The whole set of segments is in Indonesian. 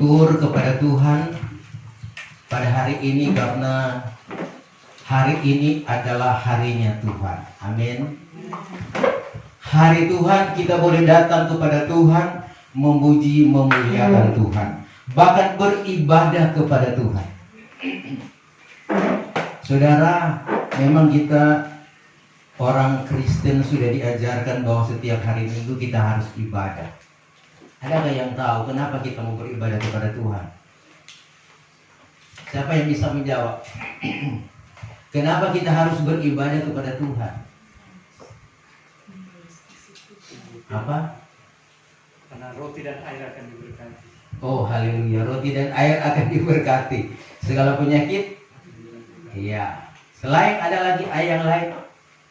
bersyukur kepada Tuhan pada hari ini karena hari ini adalah harinya Tuhan. Amin. Hari Tuhan, kita boleh datang kepada Tuhan, memuji, memuliakan Tuhan, bahkan beribadah kepada Tuhan. Saudara, memang kita orang Kristen sudah diajarkan bahwa setiap hari Minggu kita harus ibadah. Adakah yang tahu kenapa kita mau beribadah kepada Tuhan? Siapa yang bisa menjawab? Kenapa kita harus beribadah kepada Tuhan? Apa? Karena roti dan air akan diberkati. Oh, haleluya, roti dan air akan diberkati. Segala penyakit? Iya. Selain ada lagi ayat yang lain,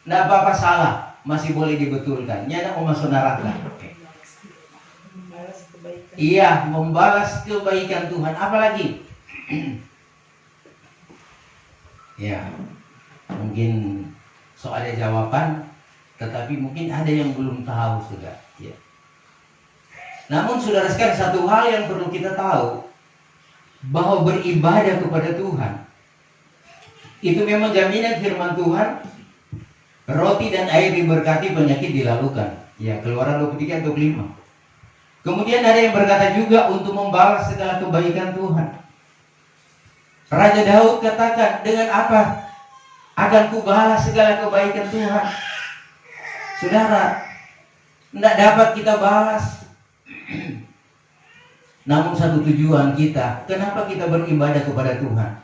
tidak apa-apa salah, masih boleh dibetulkan. Nyana mau masuk neraka. Iya, membalas kebaikan Tuhan. Apalagi? Ya, mungkin soalnya jawaban, tetapi mungkin ada yang belum tahu sudah. Ya. Namun saudara sekalian, satu hal yang perlu kita tahu, bahwa beribadah kepada Tuhan itu memang jaminan firman Tuhan. Roti dan air diberkati, penyakit dilalukan. Ya, Keluaran 23-25. Kemudian ada yang berkata juga untuk membalas segala kebaikan Tuhan. Raja Daud katakan, dengan apa akan kubalas segala kebaikan Tuhan? Saudara, tidak dapat kita balas. Namun satu tujuan kita, kenapa kita beribadah kepada Tuhan?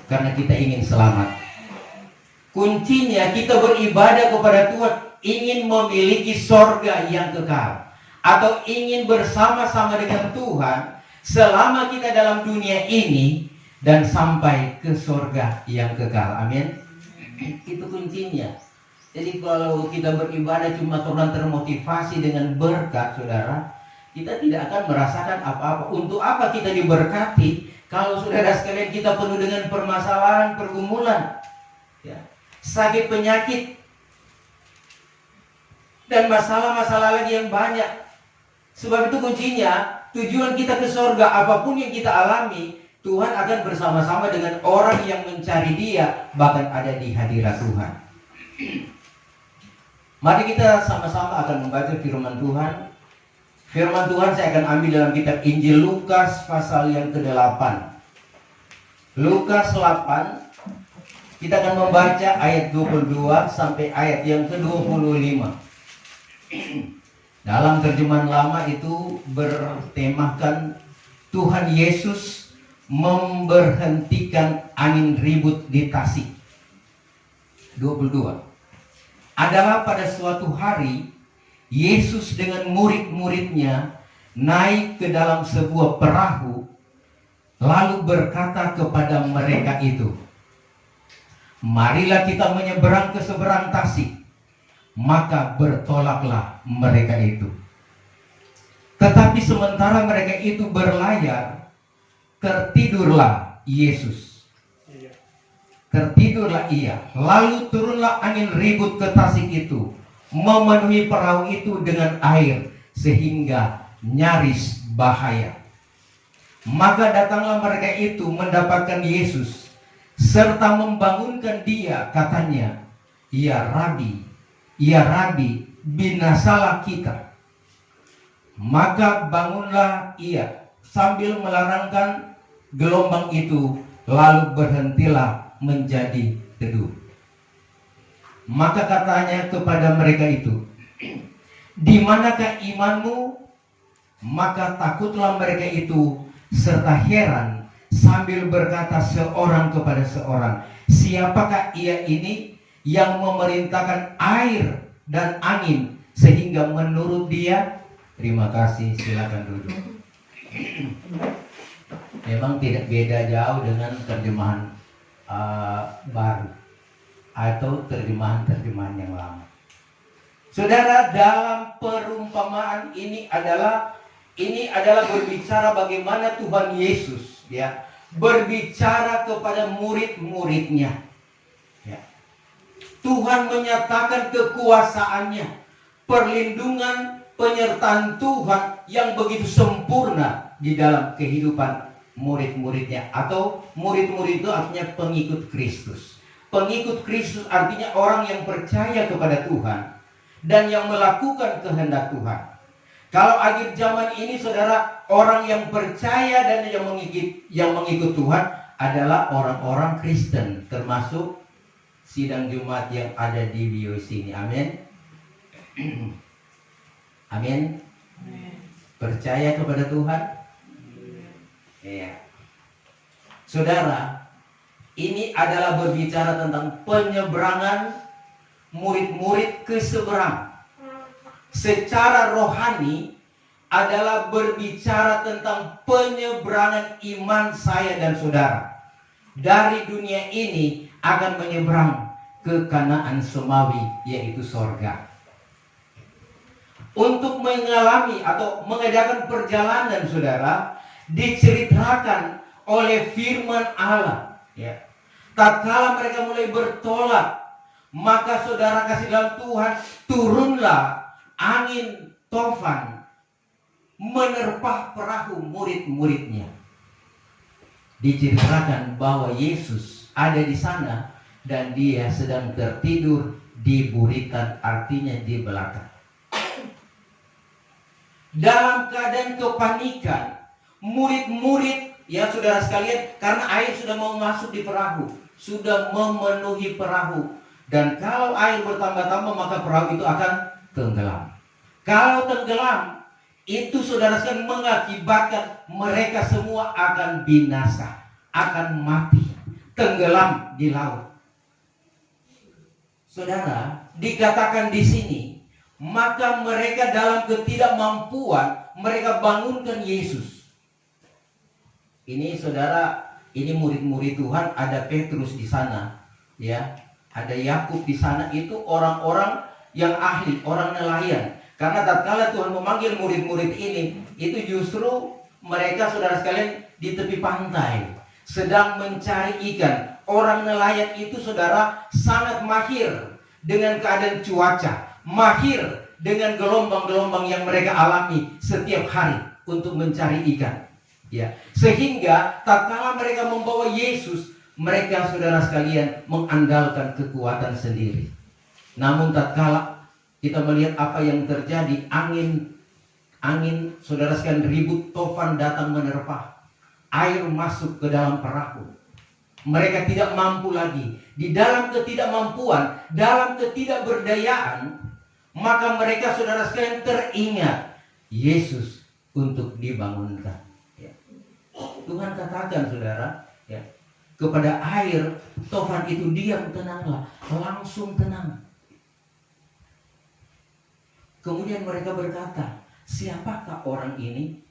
Karena kita ingin selamat. Kuncinya kita beribadah kepada Tuhan, ingin memiliki sorga yang kekal, atau ingin bersama-sama dengan Tuhan selama kita dalam dunia ini dan sampai ke sorga yang kekal. Amin. Itu kuncinya. Jadi kalau kita beribadah cuma karena termotivasi dengan berkat, saudara, kita tidak akan merasakan apa-apa. Untuk apa kita diberkati kalau saudara sekalian kita penuh dengan permasalahan, pergumulan, ya, sakit, penyakit, dan masalah-masalah lagi yang banyak. Sebab itu kuncinya, tujuan kita ke sorga, apapun yang kita alami, Tuhan akan bersama-sama dengan orang yang mencari Dia, bahkan ada di hadirat Tuhan. Mari kita sama-sama akan membaca firman Tuhan. Firman Tuhan saya akan ambil dalam kitab Injil Lukas pasal yang ke-8. Lukas 8, kita akan membaca ayat 22 sampai ayat yang ke-25. Dalam terjemahan lama itu bertemakan Tuhan Yesus memberhentikan angin ribut di Tasik. 22. Adalah pada suatu hari Yesus dengan murid-muridnya naik ke dalam sebuah perahu, lalu berkata kepada mereka itu, "Marilah kita menyeberang ke seberang Tasik." Maka bertolaklah mereka itu. Tetapi sementara mereka itu berlayar, tertidurlah Yesus. Tertidurlah ia. Lalu turunlah angin ribut ke Tasik itu, memenuhi perahu itu dengan air, sehingga nyaris bahaya. Maka datanglah mereka itu mendapatkan Yesus, serta membangunkan dia, katanya, Ya Rabi, binasalah kita." Maka bangunlah ia sambil melarangkan gelombang itu, lalu berhentilah menjadi teduh. Maka katanya kepada mereka itu, "Di manakah imanmu?" Maka takutlah mereka itu serta heran, sambil berkata seorang kepada seorang, "Siapakah ia ini yang memerintahkan air dan angin sehingga menurut dia?" Terima kasih, silakan duduk. Memang tidak beda jauh dengan terjemahan baru atau terjemahan yang lama. Saudara, dalam perumpamaan ini adalah berbicara bagaimana Tuhan Yesus, ya, berbicara kepada murid-muridnya. Tuhan menyatakan kekuasaannya, perlindungan penyertaan Tuhan yang begitu sempurna di dalam kehidupan murid-muridnya. Atau murid-murid itu artinya pengikut Kristus. Pengikut Kristus artinya orang yang percaya kepada Tuhan dan yang melakukan kehendak Tuhan. Kalau akhir zaman ini saudara, orang yang percaya dan yang mengikut Tuhan adalah orang-orang Kristen, termasuk sidang Jumat yang ada di BOC ini. Amin. Amin. Percaya kepada Tuhan. Iya. Saudara, ini adalah berbicara tentang penyeberangan murid-murid ke seberang. Secara rohani adalah berbicara tentang penyeberangan iman saya dan saudara. Dari dunia ini akan menyeberang ke Kanaan Semawi, yaitu sorga. Untuk mengalami atau mengadakan perjalanan saudara, diceritakan oleh firman Allah. Ya. Tatkala mereka mulai bertolak, maka saudara kasih dalam Tuhan, turunlah angin tofan menerpa perahu murid-muridnya. Diceritakan bahwa Yesus ada di sana dan dia sedang tertidur di buritan, artinya di belakang. Dalam keadaan kepanikan, murid-murid, ya saudara sekalian, karena air sudah mau masuk di perahu, sudah memenuhi perahu, dan kalau air bertambah-tambah maka perahu itu akan tenggelam. Kalau tenggelam, itu saudara sekalian mengakibatkan mereka semua akan binasa, akan mati, tenggelam di laut. Saudara, dikatakan di sini, maka mereka dalam ketidakmampuan mereka bangunkan Yesus. Ini saudara, ini murid-murid Tuhan, ada Petrus di sana, ya, ada Yakub di sana, itu orang-orang yang ahli, orang nelayan. Karena tatkala Tuhan memanggil murid-murid ini, itu justru mereka saudara sekalian di tepi pantai sedang mencari ikan. Orang nelayan itu saudara sangat mahir dengan keadaan cuaca, mahir dengan gelombang-gelombang yang mereka alami setiap hari untuk mencari ikan. Ya, sehingga tatkala mereka membawa Yesus, mereka saudara sekalian mengandalkan kekuatan sendiri. Namun tatkala kita melihat apa yang terjadi, angin saudara sekalian ribut tofan datang menerpa, air masuk ke dalam perahu. Mereka tidak mampu lagi. Di dalam ketidakmampuan, dalam ketidakberdayaan, maka mereka saudara sekalian teringat Yesus untuk dibangunkan. Ya. Tuhan katakan saudara, ya, kepada air tofan itu, diam, tenanglah, langsung tenang. Kemudian mereka berkata, siapakah orang ini?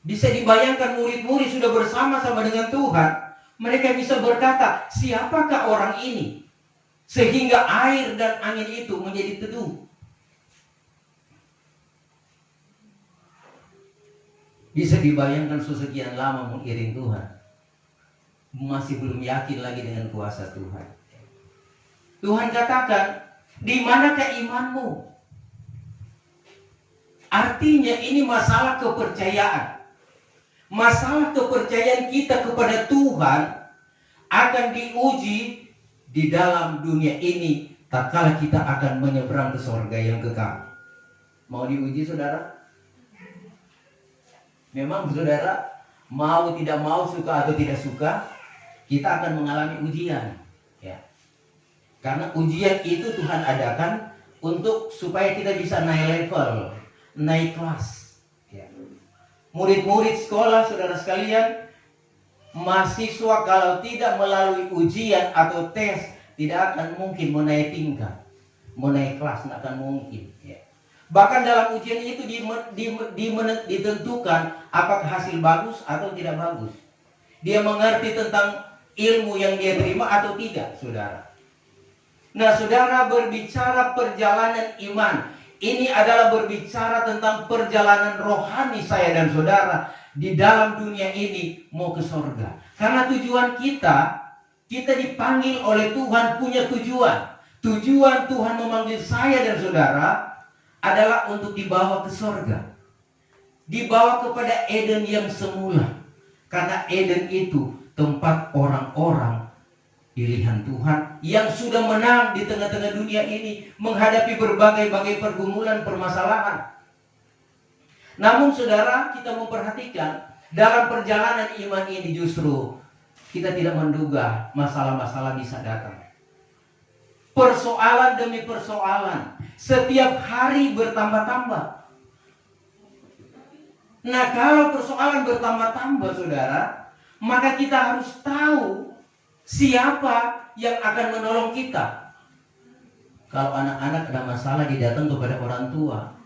Bisa dibayangkan murid-murid sudah bersama-sama dengan Tuhan. Mereka bisa berkata, siapakah orang ini? Sehingga air dan angin itu menjadi teduh. Bisa dibayangkan sekian lama mengiring Tuhan, masih belum yakin lagi dengan kuasa Tuhan. Tuhan katakan, di manakah imanmu? Artinya ini masalah kepercayaan. Masalah kepercayaan kita kepada Tuhan akan diuji di dalam dunia ini tatkala kita akan menyeberang ke surga yang kekal. Mau diuji saudara? Memang saudara, mau tidak mau, suka atau tidak suka, kita akan mengalami ujian. Ya. Karena ujian itu Tuhan adakan untuk supaya kita bisa naik level, naik kelas. Ya. Murid-murid sekolah, saudara sekalian, mahasiswa kalau tidak melalui ujian atau tes, tidak akan mungkin mau naik tingkat, mau naik kelas, tidak akan mungkin. Ya. Bahkan dalam ujian itu ditentukan apakah hasil bagus atau tidak bagus. Dia mengerti tentang ilmu yang dia terima atau tidak, saudara. Nah, saudara, berbicara perjalanan iman, ini adalah berbicara tentang perjalanan rohani saya dan saudara di dalam dunia ini mau ke surga. Karena tujuan kita dipanggil oleh Tuhan, punya tujuan. Tujuan Tuhan memanggil saya dan saudara adalah untuk dibawa ke sorga. Dibawa kepada Eden yang semula. Karena Eden itu tempat orang-orang pilihan Tuhan yang sudah menang di tengah-tengah dunia ini menghadapi berbagai-bagai pergumulan permasalahan. Namun saudara, kita memperhatikan dalam perjalanan iman ini justru kita tidak menduga masalah-masalah bisa datang. Persoalan demi persoalan setiap hari bertambah-tambah. Nah, kalau persoalan bertambah-tambah saudara, maka kita harus tahu siapa yang akan menolong kita. Kalau anak-anak ada masalah, dia datang kepada orang tua.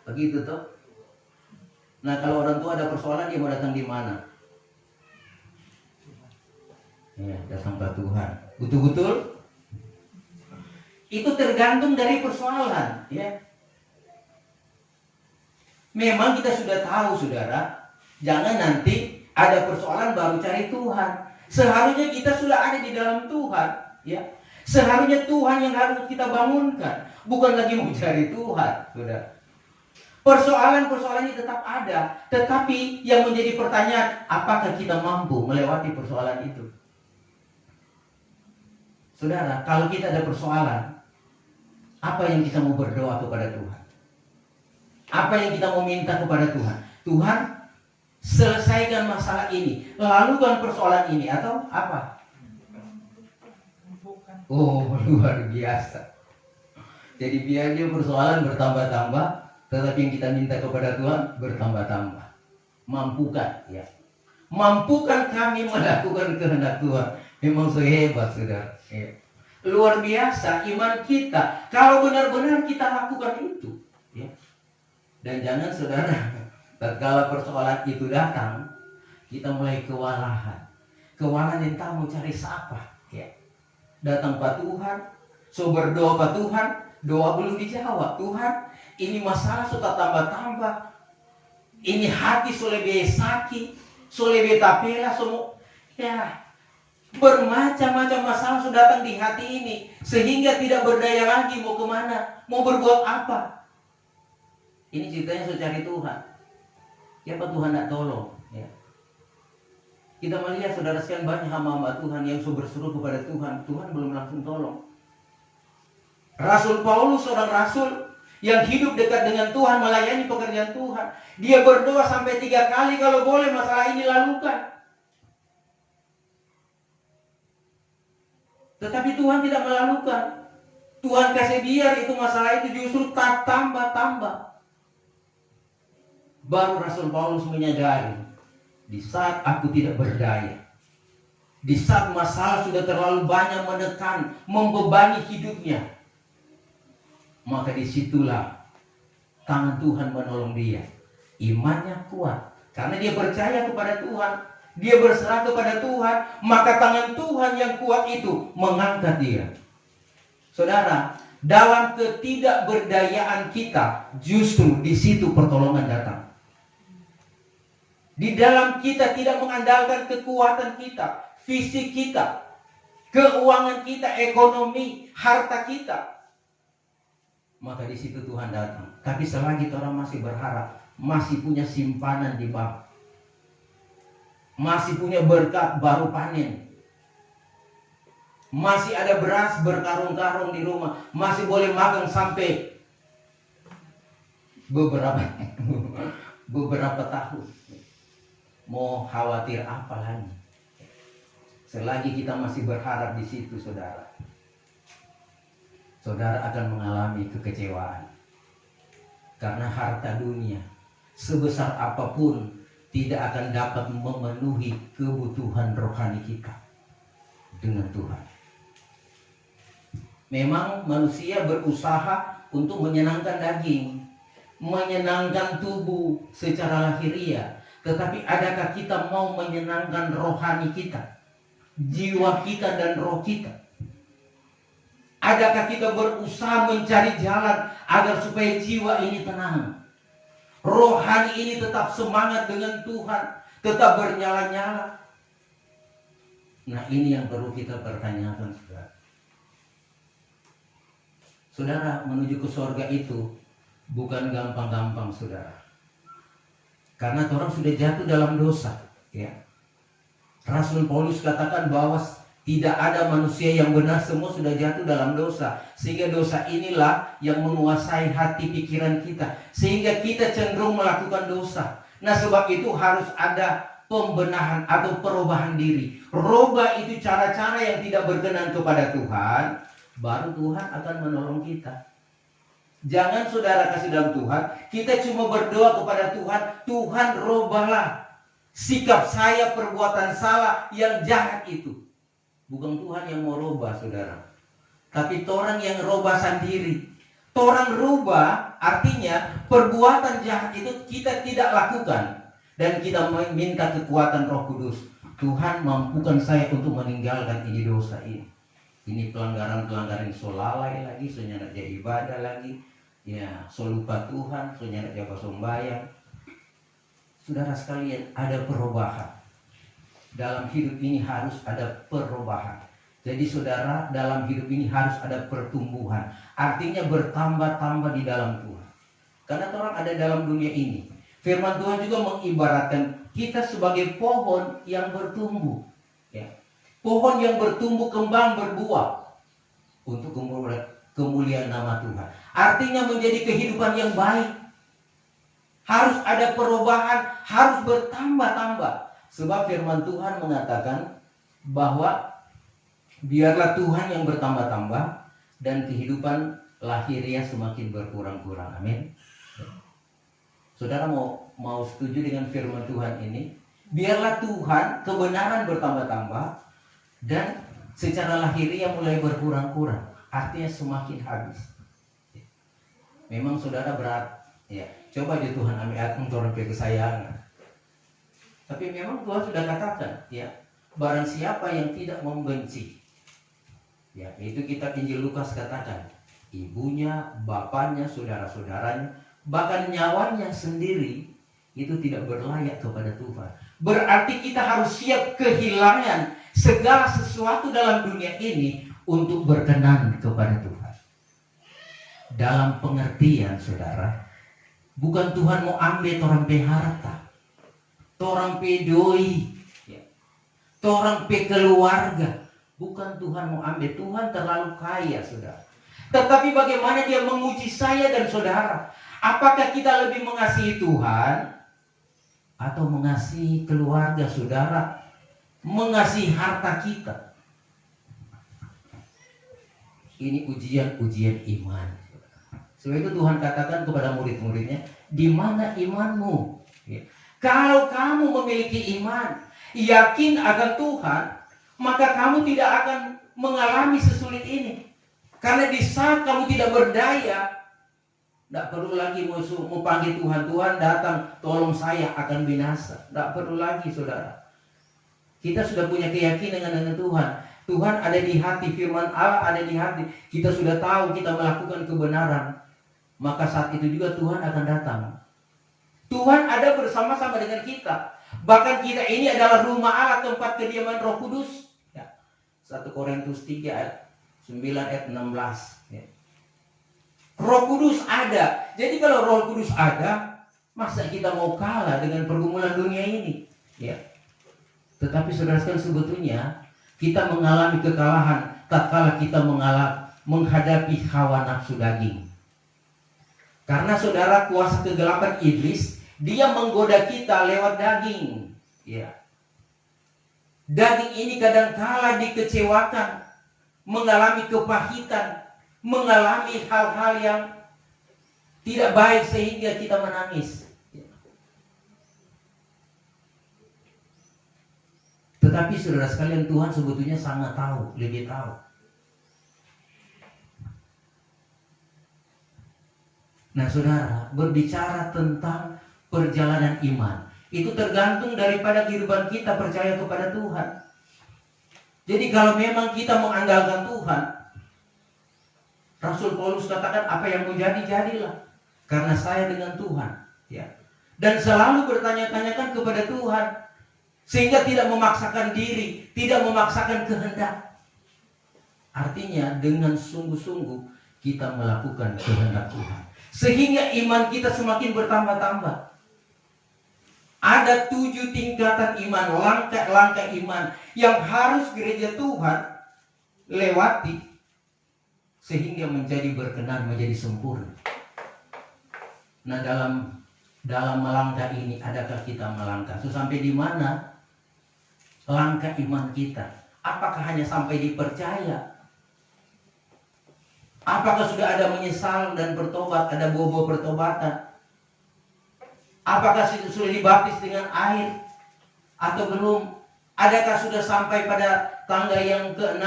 Begitu toh. Nah, kalau orang tua ada persoalan, dia mau datang di mana? Ya, datang ke Tuhan. Betul-betul? Itu tergantung dari persoalan, ya. Memang kita sudah tahu, saudara, jangan nanti ada persoalan baru cari Tuhan. Seharusnya kita sudah ada di dalam Tuhan, ya. Seharusnya Tuhan yang harus kita bangunkan, bukan lagi mencari Tuhan, saudara. Persoalan-persoalan ini tetap ada, tetapi yang menjadi pertanyaan, apakah kita mampu melewati persoalan itu? Saudara, kalau kita ada persoalan, apa yang kita mau berdoa kepada Tuhan? Apa yang kita mau minta kepada Tuhan? Tuhan, selesaikan masalah ini, lalukan persoalan ini, atau apa? Oh, luar biasa. Jadi biar dia persoalan bertambah-tambah, tetapi yang kita minta kepada Tuhan bertambah-tambah. Mampukan, ya. Mampukan kami melakukan kehendak Tuhan. Memang sehebat, saudara. Ya. Luar biasa iman kita kalau benar-benar kita lakukan itu, ya. Dan jangan saudara, tatkala persoalan itu datang, kita mulai kewalahan. Kewalahan yang tahu mau cari siapa, ya. Datang Pak Tuhan, so berdoa Pak Tuhan, doa belum dijawab. Tuhan, ini masalah sudah tambah-tambah. Ini hati so lebih sakit, so lebih tapela, semua, ya. Bermacam-macam masalah sudah datang di hati ini, sehingga tidak berdaya lagi mau kemana, mau berbuat apa. Ini ceritanya saya cari Tuhan. Ya Pak Tuhan nak tolong, ya. Kita melihat saudara sekalian banyak hamba-hamba Tuhan yang berseru kepada Tuhan, Tuhan belum langsung tolong. Rasul Paulus, seorang rasul yang hidup dekat dengan Tuhan, melayani pekerjaan Tuhan. Dia berdoa sampai 3 kali, kalau boleh masalah ini lalukan. Tetapi Tuhan tidak melalukan. Tuhan kasih biar itu masalah itu justru tak tambah-tambah. Baru Rasul Paulus menyadari, di saat aku tidak berdaya, di saat masalah sudah terlalu banyak menekan, membebani hidupnya, maka disitulah tangan Tuhan menolong dia. Imannya kuat, karena dia percaya kepada Tuhan, dia berserah kepada Tuhan, maka tangan Tuhan yang kuat itu mengangkat dia. Saudara, dalam ketidakberdayaan kita, justru di situ pertolongan datang. Di dalam kita tidak mengandalkan kekuatan kita, fisik kita, keuangan kita, ekonomi, harta kita, maka di situ Tuhan datang. Tapi selagi orang masih berharap, masih punya simpanan di bawah, masih punya berkat baru panen, masih ada beras berkarung-karung di rumah, masih boleh makan sampai beberapa tahun, mau khawatir apa lagi? Selagi kita masih berharap di situ, saudara, saudara akan mengalami kekecewaan. Karena harta dunia sebesar apapun tidak akan dapat memenuhi kebutuhan rohani kita dengan Tuhan. Memang manusia berusaha untuk menyenangkan daging, menyenangkan tubuh secara lahiriah. Tetapi adakah kita mau menyenangkan rohani kita, jiwa kita dan roh kita? Adakah kita berusaha mencari jalan agar supaya jiwa ini tenang, rohani ini tetap semangat dengan Tuhan, tetap bernyala-nyala? Nah, ini yang perlu kita pertanyakan, saudara. Saudara, menuju ke surga itu bukan gampang-gampang, saudara. Karena orang sudah jatuh dalam dosa, ya. Rasul Paulus katakan bahwa tidak ada manusia yang benar, semua sudah jatuh dalam dosa. Sehingga dosa inilah yang menguasai hati pikiran kita, sehingga kita cenderung melakukan dosa. Nah, sebab itu harus ada pembenahan atau perubahan diri. Rubah itu cara-cara yang tidak berkenan kepada Tuhan, baru Tuhan akan menolong kita. Jangan saudara kasih dalam Tuhan, kita cuma berdoa kepada Tuhan, Tuhan rubahlah sikap saya, perbuatan salah yang jahat itu. Bukan Tuhan yang mau rubah, saudara, tapi orang yang rubah sendiri. Orang rubah artinya perbuatan jahat itu kita tidak lakukan, dan kita minta kekuatan Roh Kudus. Tuhan, mampukan saya untuk meninggalkan ini dosa ini. Ini pelanggaran-pelanggaran, so lalai lagi, so nyanak dia ibadah lagi, ya, so lupa Tuhan, so nyanak dia sembahyang. Saudara sekalian, ada perubahan. Dalam hidup ini harus ada perubahan. Jadi saudara, dalam hidup ini harus ada pertumbuhan. Artinya bertambah-tambah di dalam Tuhan. Karena orang ada dalam dunia ini. Firman Tuhan juga mengibaratkan kita sebagai pohon yang bertumbuh, ya. Pohon yang bertumbuh kembang berbuah untuk kemuliaan nama Tuhan. Artinya menjadi kehidupan yang baik. Harus ada perubahan, harus bertambah-tambah. Sebab firman Tuhan mengatakan bahwa biarlah Tuhan yang bertambah-tambah dan kehidupan lahiriah semakin berkurang-kurang. Amin. Saudara mau setuju dengan firman Tuhan ini? Biarlah Tuhan kebenaran bertambah-tambah dan secara lahiriah mulai berkurang-kurang. Artinya semakin habis. Memang saudara berat, ya. Coba aja Tuhan ambil akan turun ke kesayangan. Tapi memang Tuhan sudah katakan, ya, barang siapa yang tidak membenci, ya, itu kitab Injil Lukas katakan, ibunya, bapaknya, saudara-saudaranya, bahkan nyawanya sendiri itu tidak berlayak kepada Tuhan. Berarti kita harus siap kehilangan segala sesuatu dalam dunia ini untuk berkenan kepada Tuhan. Dalam pengertian, saudara, bukan Tuhan mau ambil orang pe harta, orang pe doi, ya, orang pe keluarga. Bukan Tuhan mau ambil. Tuhan terlalu kaya, saudara. Tetapi bagaimana dia menguji saya dan saudara? Apakah kita lebih mengasihi Tuhan atau mengasihi keluarga saudara, mengasihi harta kita? Ini ujian-ujian iman. Sebab itu Tuhan katakan kepada murid-muridnya, di mana imanmu? Ya. Kalau kamu memiliki iman, yakin akan Tuhan, maka kamu tidak akan mengalami sesulit ini. Karena di saat kamu tidak berdaya, tidak perlu lagi mau panggil Tuhan. Tuhan datang, tolong saya akan binasa. Tidak perlu lagi, saudara. Kita sudah punya keyakinan dengan Tuhan. Tuhan ada di hati, firman Allah ada di hati. Kita sudah tahu kita melakukan kebenaran. Maka saat itu juga Tuhan akan datang. Tuhan ada bersama-sama dengan kita. Bahkan kita ini adalah rumah Allah, tempat kediaman Roh Kudus. Ya. 1 Korintus 3 ayat 9 ayat 16. Ya. Roh Kudus ada. Jadi kalau Roh Kudus ada, masa kita mau kalah dengan pergumulan dunia ini? Ya. Tetapi saudara sekalian, sebetulnya kita mengalami kekalahan tatkala kita menghadapi hawa nafsu daging. Karena saudara, kuasa kegelapan iblis, dia menggoda kita lewat daging. Ya. Daging ini kadangkala dikecewakan, mengalami kepahitan, mengalami hal-hal yang tidak baik sehingga kita menangis. Tetapi saudara sekalian, Tuhan sebetulnya sangat tahu, lebih tahu. Nah saudara, berbicara tentang perjalanan iman, itu tergantung daripada kehidupan kita percaya kepada Tuhan. Jadi kalau memang kita mengandalkan Tuhan, Rasul Paulus katakan, apa yang menjadi jadilah, karena saya dengan Tuhan, ya. Dan selalu bertanya-tanyakan kepada Tuhan, sehingga tidak memaksakan diri, tidak memaksakan kehendak. Artinya dengan sungguh-sungguh kita melakukan kehendak Tuhan. Sehingga iman kita semakin bertambah-tambah. Ada 7 tingkatan iman, langkah-langkah iman yang harus gereja Tuhan lewati sehingga menjadi berkenan, menjadi sempurna. Nah, dalam melangkah ini, adakah kita melangkah? So, sampai di mana langkah iman kita? Apakah hanya sampai dipercaya? Apakah sudah ada menyesal dan bertobat, ada buah-buah pertobatan? Apakah sudah dibaptis dengan air atau belum? Adakah sudah sampai pada tangga yang ke-6?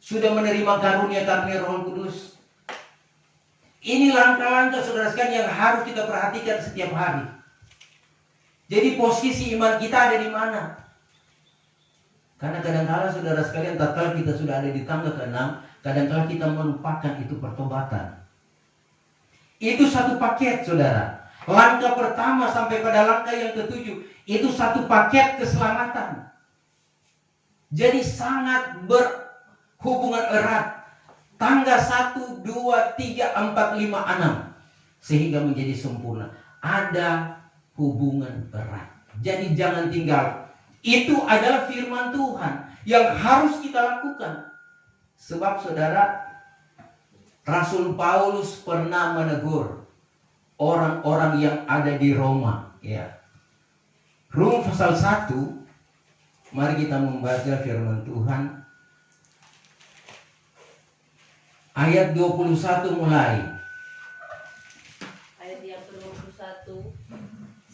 Sudah menerima karunia-karunia Roh Kudus? Ini langkah-langkah saudara sekalian yang harus kita perhatikan setiap hari. Jadi posisi iman kita ada di mana? Karena kadang-kadang saudara sekalian, tatkala kita sudah ada di tangga ke-6, kadang-kadang kita melupakan itu pertobatan. Itu satu paket, saudara. Langkah pertama sampai pada langkah yang ke-7, itu satu paket keselamatan. Jadi sangat berhubungan erat. Tangga 1, 2, 3, 4, 5, 6. Sehingga menjadi sempurna. Ada hubungan erat. Jadi jangan tinggal. Itu adalah firman Tuhan yang harus kita lakukan. Sebab saudara, Rasul Paulus pernah menegur orang-orang yang ada di Roma. Ya. Rum pasal 1. Mari kita membaca firman Tuhan. Ayat 21 mulai. Ayat yang ke-21.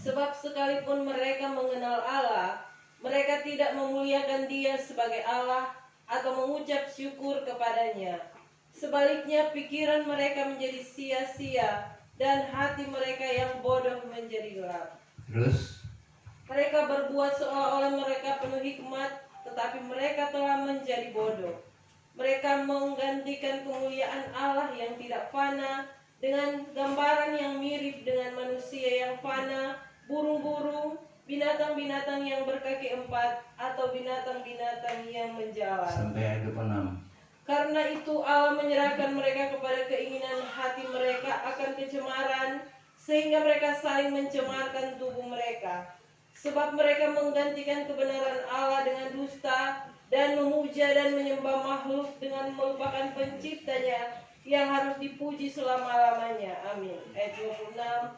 Sebab sekalipun mereka mengenal Allah, mereka tidak memuliakan Dia sebagai Allah atau mengucap syukur kepadanya. Sebaliknya pikiran mereka menjadi sia-sia dan hati mereka yang bodoh menjadi gelap. Terus Mereka berbuat seolah-olah mereka penuh hikmat, tetapi mereka telah menjadi bodoh. Mereka menggantikan kemuliaan Allah yang tidak fana dengan gambaran yang mirip dengan manusia yang fana, burung-burung, binatang-binatang yang berkaki 4, atau binatang-binatang yang menjalar. sampai ayat 26. Karena itu Allah menyerahkan mereka kepada keinginan hati mereka akan kecemaran, sehingga mereka saling mencemarkan tubuh mereka. Sebab mereka menggantikan kebenaran Allah dengan dusta, dan memuja dan menyembah makhluk dengan melupakan penciptanya yang harus dipuji selama-lamanya. Amin. Ayat 26.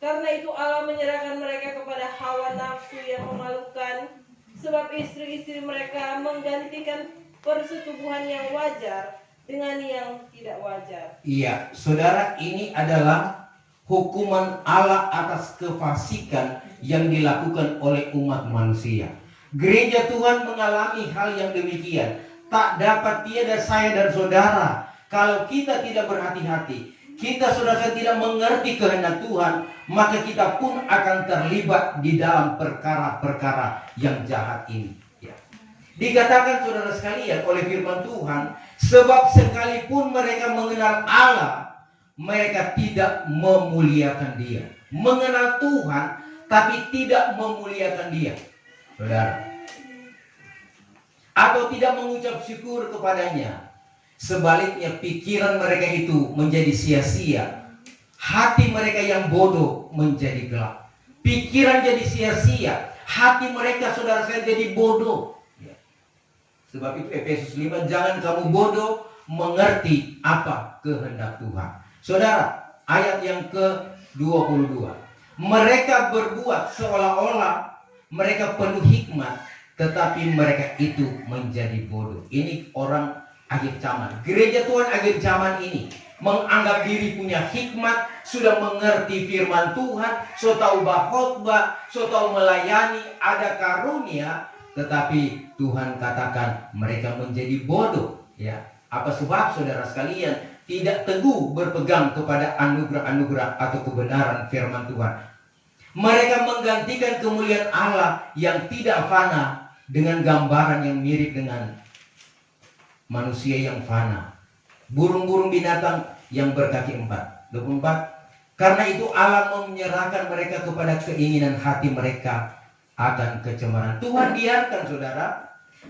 Karena itu Allah menyerahkan mereka kepada hawa nafsu yang memalukan, sebab istri-istri mereka menggantikan persetubuhan yang wajar dengan yang tidak wajar. Iya, saudara, ini adalah hukuman Allah atas kefasikan yang dilakukan oleh umat manusia. Gereja Tuhan mengalami hal yang demikian. Tak dapat tiada saya dan saudara kalau kita tidak berhati-hati. Kita saudara tidak mengerti kehendak Tuhan, maka kita pun akan terlibat di dalam perkara-perkara yang jahat ini. Ya. Dikatakan saudara sekalian oleh firman Tuhan, sebab sekalipun mereka mengenal Allah, mereka tidak memuliakan Dia. Mengenal Tuhan, tapi tidak memuliakan Dia. Saudara, atau tidak mengucap syukur kepadanya. Sebaliknya pikiran mereka itu menjadi sia-sia, hati mereka yang bodoh menjadi gelap. Pikiran jadi sia-sia, hati mereka saudara saya jadi bodoh. Sebab itu Efesus 5, jangan kamu bodoh mengerti apa kehendak Tuhan. Saudara, ayat yang ke-22. Mereka berbuat seolah-olah mereka penuh hikmat, tetapi mereka itu menjadi bodoh. Ini orang akhir zaman. Gereja Tuhan akhir zaman ini menganggap diri punya hikmat, sudah mengerti firman Tuhan, so tahu khotbah, so tahu melayani, ada karunia, tetapi Tuhan katakan mereka menjadi bodoh. Ya, apa sebab saudara sekalian tidak teguh berpegang kepada anugerah-anugerah atau kebenaran firman Tuhan. Mereka menggantikan kemuliaan Allah yang tidak fana dengan gambaran yang mirip dengan manusia yang fana. Burung-burung binatang yang berkaki 4. 24. Karena itu Allah menyerahkan mereka kepada keinginan hati mereka akan kecemaran. Tuhan biarkan saudara,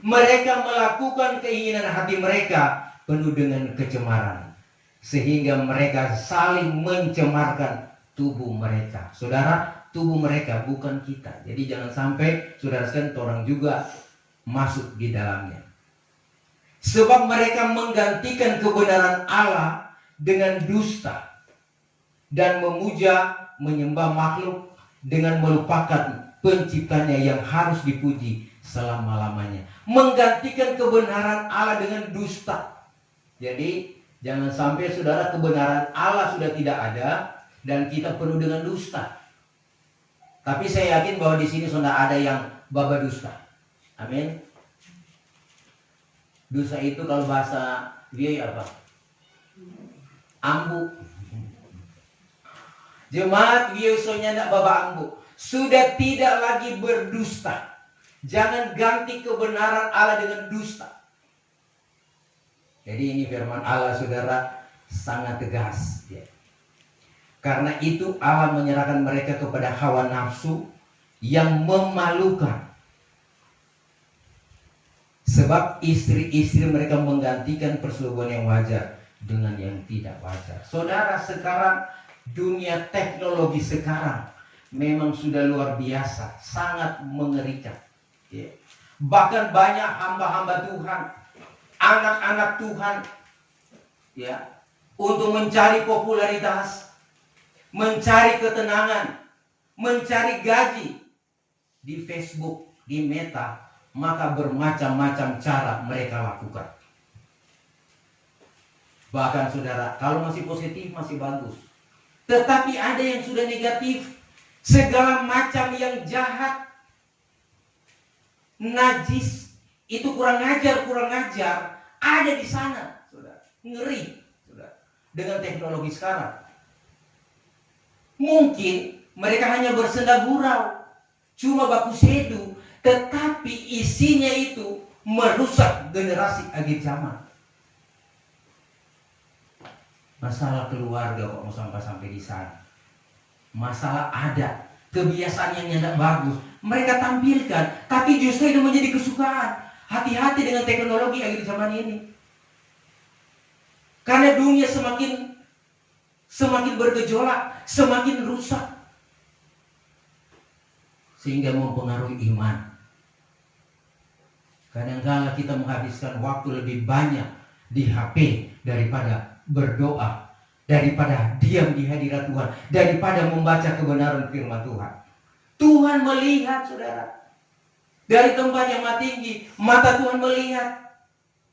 mereka melakukan keinginan hati mereka penuh dengan kecemaran, sehingga mereka saling mencemarkan tubuh mereka. Saudara, tubuh mereka bukan kita. Jadi jangan sampai saudara sekalian orang juga masuk di dalamnya. Sebab mereka menggantikan kebenaran Allah dengan dusta dan menyembah makhluk dengan melupakan penciptanya yang harus dipuji selama-lamanya. Menggantikan kebenaran Allah dengan dusta. Jadi jangan sampai saudara kebenaran Allah sudah tidak ada dan kita penuh dengan dusta. Tapi saya yakin bahwa di sini sudah ada yang baba dusta. Amin. Dusta itu kalau bahasa dia apa? Ambu. Jemaat biasanya tidak baba ambu. Sudah tidak lagi berdusta. Jangan ganti kebenaran Allah dengan dusta. Jadi ini firman Allah saudara sangat tegas. Ya. Karena itu Allah menyerahkan mereka kepada hawa nafsu yang memalukan. Sebab istri-istri mereka menggantikan perselingkuhan yang wajar dengan yang tidak wajar. Saudara, sekarang dunia teknologi sekarang memang sudah luar biasa, sangat mengerikan. Ya. Bahkan banyak hamba-hamba Tuhan, anak-anak Tuhan, ya, untuk mencari popularitas, mencari ketenangan, mencari gaji di Facebook, di Meta, maka bermacam-macam cara mereka lakukan. Bahkan saudara, kalau masih positif masih bagus. Tetapi ada yang sudah negatif, segala macam yang jahat, najis, itu kurang ajar, ada di sana, saudara. Ngeri, saudara. Dengan teknologi sekarang. Mungkin mereka hanya bersenda gurau, cuma baku sedu, tetapi isinya itu merusak generasi akhir zaman. Masalah keluarga kok mau sampai di sana. Masalah ada, kebiasaan yang tidak bagus mereka tampilkan, tapi justru itu menjadi kesukaan. Hati-hati dengan teknologi akhir zaman ini. Karena dunia semakin bergejolak, semakin rusak, sehingga mempengaruhi iman. Kadang-kala kita menghabiskan waktu lebih banyak di HP daripada berdoa, daripada diam di hadirat Tuhan, daripada membaca kebenaran firman Tuhan. Tuhan melihat, saudara, dari tempat yang tinggi, mata Tuhan melihat.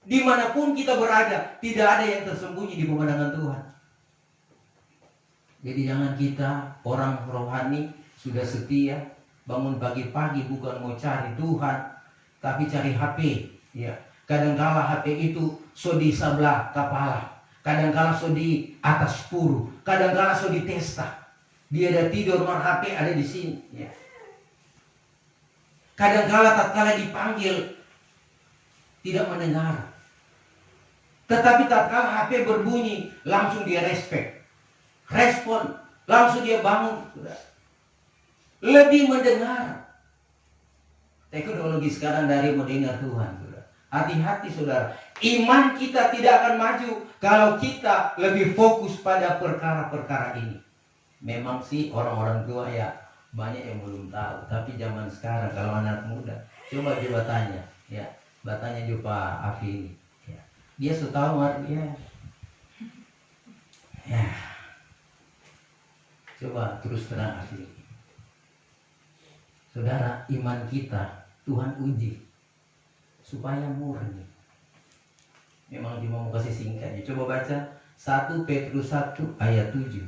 Dimanapun kita berada, tidak ada yang tersembunyi di pemandangan Tuhan. Jadi jangan kita orang rohani sudah setia, bangun pagi-pagi bukan mau cari Tuhan, tapi cari HP. Ya, kadang-kala HP itu so di sebelah kepala, kadang-kala so di atas puru, kadang-kala so di testa. Dia ada tidur, nomor HP ada di sini. Ya. Kadang-kala tatkala dipanggil tidak mendengar. Tetapi tatkala HP berbunyi, langsung dia respon, langsung dia bangun. Lebih mendengar. Teknologi sekarang dari mendengar Tuhan. Hati-hati saudara, iman kita tidak akan maju kalau kita lebih fokus pada perkara-perkara ini. Memang sih orang-orang tua ya banyak yang belum tahu, tapi zaman sekarang kalau anak muda, coba tanya, ya, bertanya juga Afi ini, ya. Dia sudah tahu artinya, ya. Coba terus terang Afi. Saudara, iman kita Tuhan uji supaya murni. Memang dia mau kasih singkatnya. Coba baca 1 Petrus 1 ayat 7.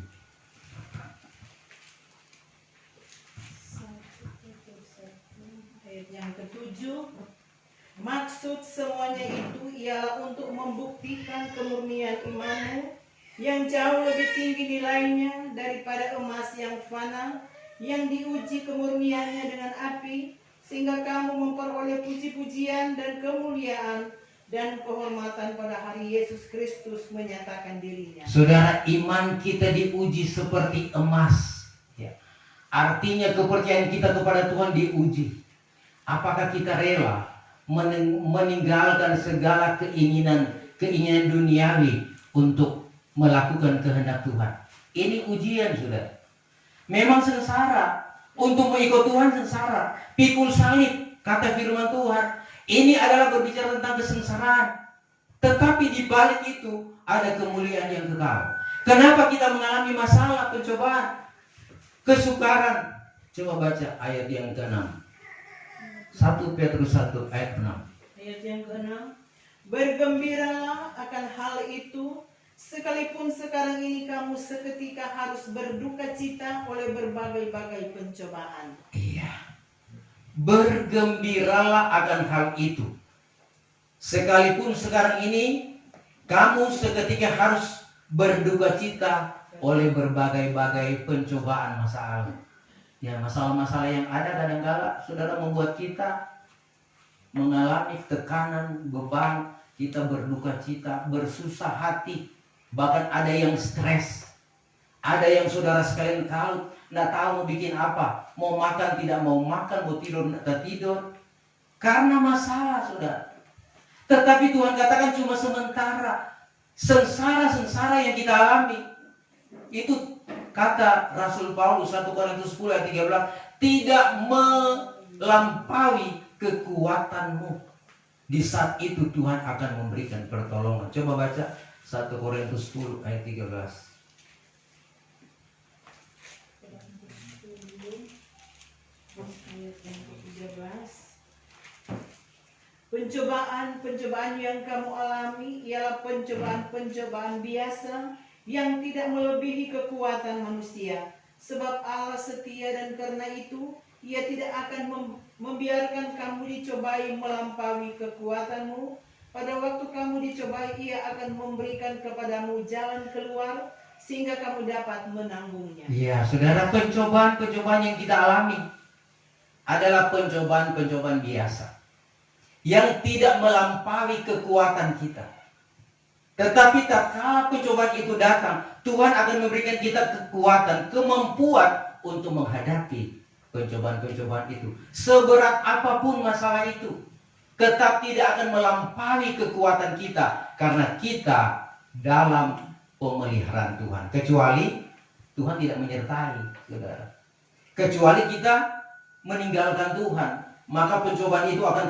Ayat yang ke-7. Maksud semuanya itu ialah untuk membuktikan kemurnian imanmu yang jauh lebih tinggi nilainya daripada emas yang fana, yang diuji kemurniannya dengan api, sehingga kamu memperoleh puji-pujian dan kemuliaan dan kehormatan pada hari Yesus Kristus menyatakan dirinya. Saudara, iman kita diuji seperti emas, ya. Artinya kepercayaan kita kepada Tuhan diuji. Apakah kita rela meninggalkan segala keinginan duniawi untuk melakukan kehendak Tuhan. Ini ujian, saudara. Memang sengsara. Untuk mengikut Tuhan sengsara. Pikul salib, kata firman Tuhan. Ini adalah berbicara tentang kesengsaraan. Tetapi di balik itu ada kemuliaan yang kekal. Kenapa kita mengalami masalah, pencobaan, kesukaran? Coba baca ayat yang ke-6. 1 Petrus 1 ayat 6. Ayat yang ke-6. Bergembiralah akan hal itu, sekalipun sekarang ini kamu seketika harus berduka cita oleh berbagai-bagai pencobaan. Iya. Bergembiralah akan hal itu. Sekalipun sekarang ini kamu seketika harus berduka cita oleh berbagai-bagai pencobaan masa lalu. Ya, masalah-masalah yang ada kadang-kala saudara membuat kita mengalami tekanan, beban, kita berduka cita, bersusah hati, bahkan ada yang stres, ada yang saudara sekalian kalut, nggak tahu mau bikin apa, mau makan tidak mau makan, mau tidur tidak tidur, karena masalah saudara. Tetapi Tuhan katakan cuma sementara, sengsara yang kita alami, itu kata Rasul Paulus 1 Korintus 10 ayat 13, tidak melampaui kekuatanmu. Di saat itu Tuhan akan memberikan pertolongan. Coba baca 1 Korintus 10 ayat 13. Ayat yang ke-13. Pencobaan yang kamu alami ialah pencobaan biasa yang tidak melebihi kekuatan manusia. Sebab Allah setia dan karena itu Ia tidak akan membiarkan kamu dicobai melampaui kekuatanmu. Pada waktu kamu dicobai, Ia akan memberikan kepadamu jalan keluar sehingga kamu dapat menanggungnya. Iya, saudara, pencobaan yang kita alami adalah pencobaan biasa yang tidak melampaui kekuatan kita. Tetapi tatkala pencobaan itu datang, Tuhan akan memberikan kita kekuatan, kemampuan untuk menghadapi pencobaan itu. Seberat apapun masalah itu, tetap tidak akan melampaui kekuatan kita, karena kita dalam pemeliharaan Tuhan. Kecuali Tuhan tidak menyertai, saudara. Kecuali kita meninggalkan Tuhan, maka pencobaan itu akan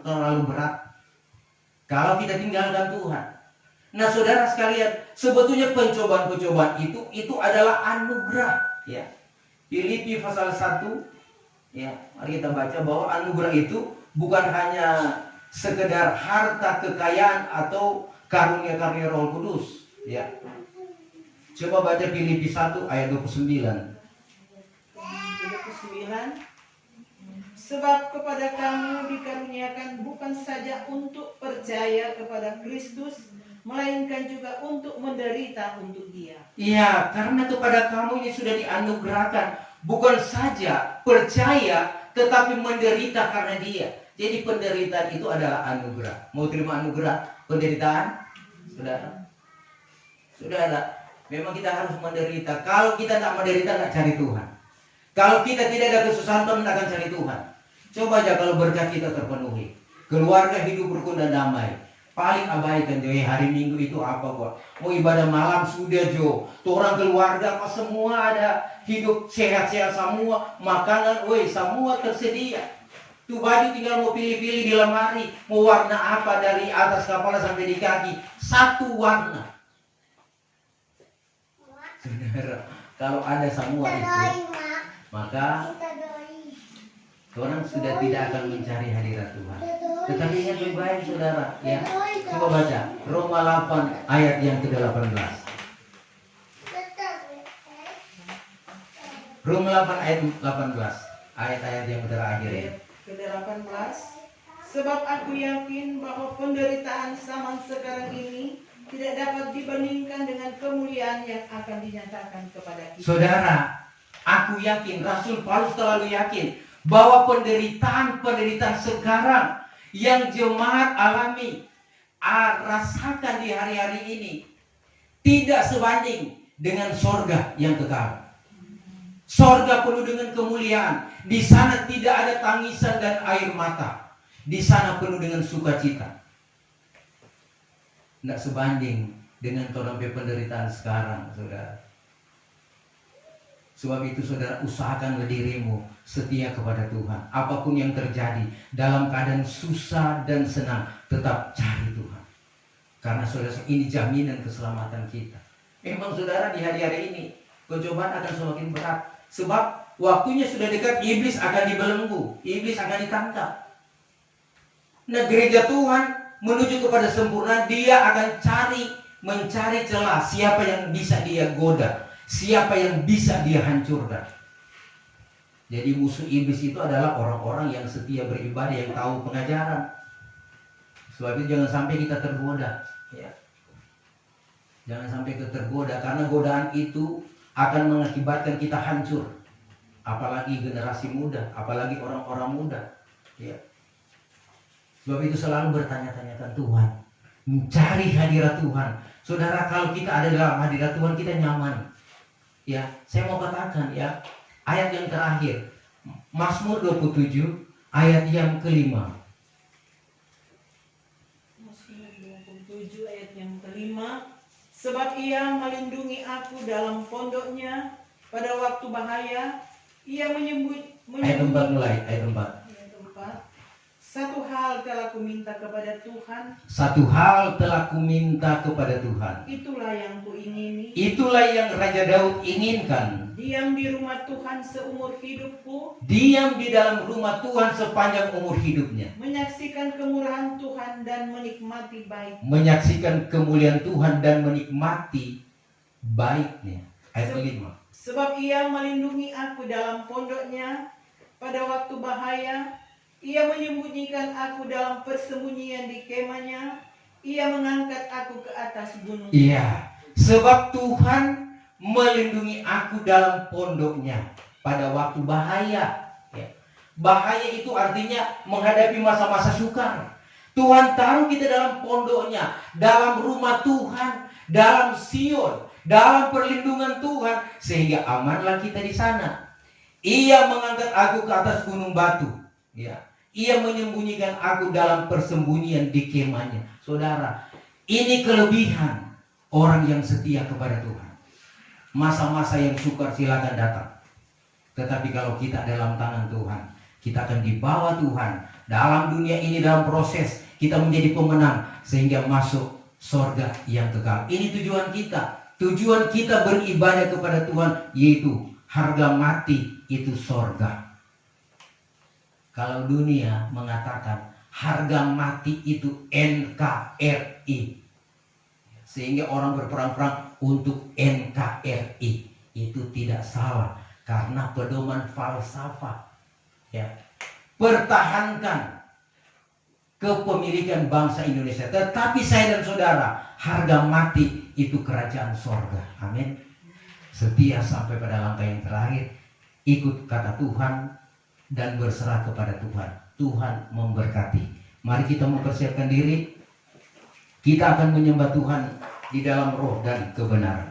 terlalu berat. Kalau kita tinggalkan Tuhan. Nah, saudara sekalian, sebetulnya pencobaan itu adalah anugerah, ya. Filipi pasal 1, ya, mari kita baca bahwa anugerah itu bukan hanya sekedar harta kekayaan atau karunia-karunia Roh Kudus, ya. Coba baca Filipi 1 ayat 29. 29. Sebab kepada kamu dikaruniakan bukan saja untuk percaya kepada Kristus, melainkan juga untuk menderita untuk Dia. Iya, karena kepada kamu ini sudah dianugerahkan bukan saja percaya, tetapi menderita karena Dia. Jadi penderitaan itu adalah anugerah. Mau terima anugerah penderitaan? Saudara, memang kita harus menderita. Kalau kita tidak menderita, tidak cari Tuhan. Kalau kita tidak ada kesusahan, kita akan cari Tuhan. Coba aja kalau berkat kita terpenuhi, keluarga hidup rukun dan damai. Paling abaikan Jo, hari Minggu itu apa kok? Mau ibadah malam sudah Jo. Tuh orang keluarga apa semua ada, hidup sehat-sehat semua, makanan, semua tersedia. Tuh baju tinggal mau pilih-pilih di lemari, mau warna apa dari atas kepala sampai di kaki, satu warna. Saudara, kalau ada semua itu, maka orang sudah tidak akan mencari hadirat Tuhan. Tetapi yang lebih baik, saudara, ya. Coba baca Roma 8 ayat yang ke-18. Roma 8 ayat 18. Ayat-ayat yang terakhir ya. Ke-18. Sebab aku yakin bahwa penderitaan zaman sekarang ini tidak dapat dibandingkan dengan kemuliaan yang akan dinyatakan kepada kita. Saudara, aku yakin, Rasul Paulus terlalu yakin bahwa penderitaan sekarang yang jemaat alami, rasakan di hari-hari ini, tidak sebanding dengan sorga yang kekal. Sorga penuh dengan kemuliaan. Di sana tidak ada tangisan dan air mata. Di sana penuh dengan sukacita. tidak sebanding dengan torang penderitaan sekarang, saudara. Sebab itu saudara, usahakanlah dirimu setia kepada Tuhan. Apapun yang terjadi, dalam keadaan susah dan senang, tetap cari Tuhan. Karena saudara, ini jaminan keselamatan kita. Memang saudara, di hari-hari ini pencobaan akan semakin berat. Sebab waktunya sudah dekat, iblis akan dibelenggu, iblis akan ditangkap. Nah, gereja Tuhan menuju kepada sempurna, dia akan mencari celah siapa yang bisa dia goda, siapa yang bisa dia hancurkan. Jadi musuh iblis itu adalah orang-orang yang setia beribadah, yang tahu pengajaran. Sebab itu jangan sampai kita tergoda, ya. Jangan sampai kita tergoda, karena godaan itu akan mengakibatkan kita hancur. Apalagi generasi muda, apalagi orang-orang muda, ya. Sebab itu selalu bertanya-tanyakan Tuhan, mencari hadirat Tuhan. Saudara, kalau kita ada dalam hadirat Tuhan, kita nyaman. Ya, saya mau katakan ya, ayat yang terakhir, Mazmur 27, ayat yang kelima. Mazmur 27 ayat yang kelima. Sebab ia melindungi aku dalam pondoknya, pada waktu bahaya, ia Ayat 4 mulai, ayat 4. Satu hal telah kuminta kepada Tuhan. Satu hal telah kuminta kepada Tuhan. Itulah yang kuingini. Itulah yang Raja Daud inginkan. Diam di rumah Tuhan seumur hidupku. Diam di dalam rumah Tuhan sepanjang umur hidupnya. Menyaksikan kemurahan Tuhan dan menikmati baik. Menyaksikan kemuliaan Tuhan dan menikmati baiknya. Ayat 5. Sebab ia melindungi aku dalam pondoknya, pada waktu bahaya. Ia menyembunyikan aku dalam persembunyian di kemahnya. Ia mengangkat aku ke atas gunung. Iya, sebab Tuhan melindungi aku dalam pondoknya pada waktu bahaya. Ya. Bahaya itu artinya menghadapi masa-masa sukar. Tuhan taruh kita dalam pondoknya, dalam rumah Tuhan, dalam Sion, dalam perlindungan Tuhan, sehingga amanlah kita di sana. Ia mengangkat aku ke atas gunung batu. Ya. Ia menyembunyikan aku dalam persembunyian di kemahnya. Saudara, ini kelebihan orang yang setia kepada Tuhan. Masa-masa yang sukar silakan datang. Tetapi kalau kita dalam tangan Tuhan, kita akan dibawa Tuhan dalam dunia ini, dalam proses kita menjadi pemenang sehingga masuk surga yang kekal. Ini tujuan kita. Tujuan kita beribadah kepada Tuhan, yaitu harga mati itu surga. Kalau dunia mengatakan harga mati itu NKRI, sehingga orang berperang-perang untuk NKRI, itu tidak salah karena pedoman falsafah. Ya, pertahankan kepemilikan bangsa Indonesia. Tetapi saya dan saudara, harga mati itu kerajaan sorga. Amin. Setia sampai pada langkah yang terakhir, ikut kata Tuhan dan berserah kepada Tuhan. Tuhan memberkati. Mari kita mempersiapkan diri. Kita akan menyembah Tuhan di dalam roh dan kebenaran.